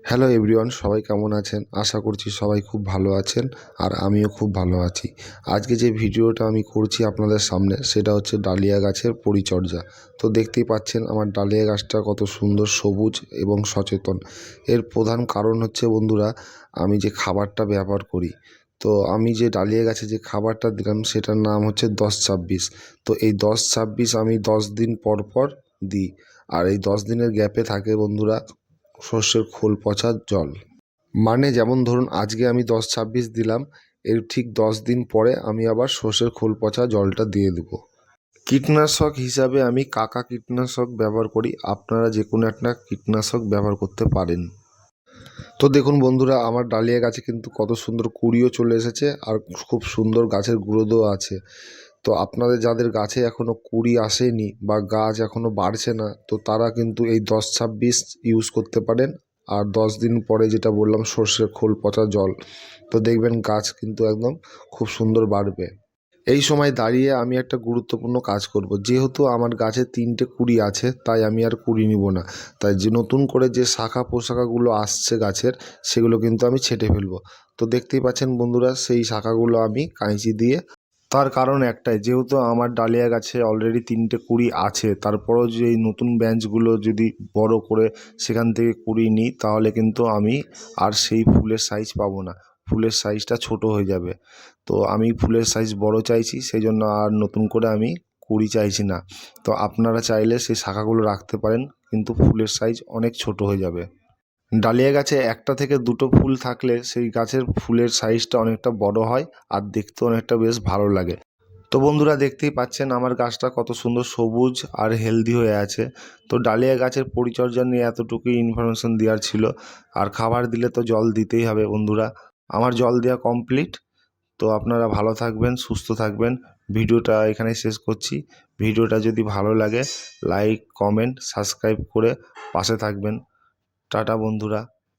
Hello everyone, সবাই কেমন আছেন? আশা করছি সবাই খুব ভালো আছেন আর আমিও খুব ভালো আছি। আজকে যে ভিডিওটা আমি করছি আপনাদের সামনে সেটা হচ্ছে ডালিয়া গাছের পরিচর্যা। তো দেখতেই পাচ্ছেন আমার ডালিয়া গাছটা কত সুন্দর সবুজ এবং সচেতন। এর প্রধান কারণ হচ্ছে বন্ধুরা, আমি যে খাবারটা ব্যবহার করি। তো আমি যে ডালিয়া গাছে যে খাবারটা দিলাম সেটার নাম হচ্ছে 10-26। তো এই 10-26 আমি 10 দিন পর পর দিই। আর এই 10 দিনের গ্যাপে থাকে বন্ধুরা সর্ষের খোল পচা জল। মানে যেমন ধরুন আজকে আমি 10-26 দিলাম, এর ঠিক 10 দিন পরে আমি আবার সর্ষের খোল পচা জলটা দিয়ে দেবো। কীটনাশক হিসাবে আমি কাকা কীটনাশক ব্যবহার করি, আপনারা যে কোনো একটা কীটনাশক ব্যবহার করতে পারেন। তো দেখুন বন্ধুরা, আমার ডালিয়া গাছে কিন্তু কত সুন্দর কুঁড়িও চলে এসেছে আর খুব সুন্দর গাছের গুঁড়োও আছে। তো আপনাদের যাদের গাছে এখনও কুঁড়ি আসেনি বা গাছ এখনও বাড়ছে না, তো তারা কিন্তু এই 10-26 ইউজ করতে পারেন। আর 10 দিন পরে যেটা বললাম সর্ষের খোল পচা জল, তো দেখবেন গাছ কিন্তু একদম খুব সুন্দর বাড়বে। এই সময় দাঁড়িয়ে আমি একটা গুরুত্বপূর্ণ কাজ করব, যেহেতু আমার গাছে 3টে কুঁড়ি আছে তাই আমি আর কুঁড়ি নিব না। তাই যে নতুন করে যে শাখা পোশাখাগুলো আসছে গাছের, সেগুলো কিন্তু আমি ছেঁটে ফেলবো। তো দেখতেই পাচ্ছেন বন্ধুরা, সেই শাখাগুলো আমি কাঁচি দিয়ে, তার কারণ একটাই, যেহেতু আমার ডালিয়া গাছে অলরেডি 3টে কুঁড়ি আছে, তারপরেও যে এই নতুন ব্যাঞ্চগুলো যদি বড় করে সেখান থেকে কুঁড়ি নিই তাহলে কিন্তু আমি আর সেই ফুলের সাইজ পাবো না, ফুলের সাইজটা ছোট হয়ে যাবে। তো আমি ফুলের সাইজ বড় চাইছি, সেই জন্য আর নতুন করে আমি কুঁড়ি চাইছি না। তো আপনারা চাইলে সেই শাখাগুলো রাখতে পারেন, কিন্তু ফুলের সাইজ অনেক ছোট হয়ে যাবে। ডালিয়া গাছে 1টা থেকে 2টো ফুল থাকলে সেই গাছের ফুলের সাইজটা অনেকটা বড় হয় আর দেখতেও অনেকটা বেশ ভালো লাগে। তো বন্ধুরা দেখতেই পাচ্ছেন আমার গাছটা কত সুন্দর সবুজ আর হেলদি হয়ে আছে। তো ডালিয়া গাছের পরিচর্যা নিয়ে এতটুকুই ইনফরমেশন দেওয়ার ছিল। আর খাবার দিলে তো জল দিতেই হবে বন্ধুরা। আমার জল দেওয়া কমপ্লিট। তো আপনারা ভালো থাকবেন, সুস্থ থাকবেন। ভিডিওটা এখানেই শেষ করছি। ভিডিওটা যদি ভালো লাগে লাইক, কমেন্ট, সাবস্ক্রাইব করে পাশে থাকবেন। টাটা বন্ধুরা।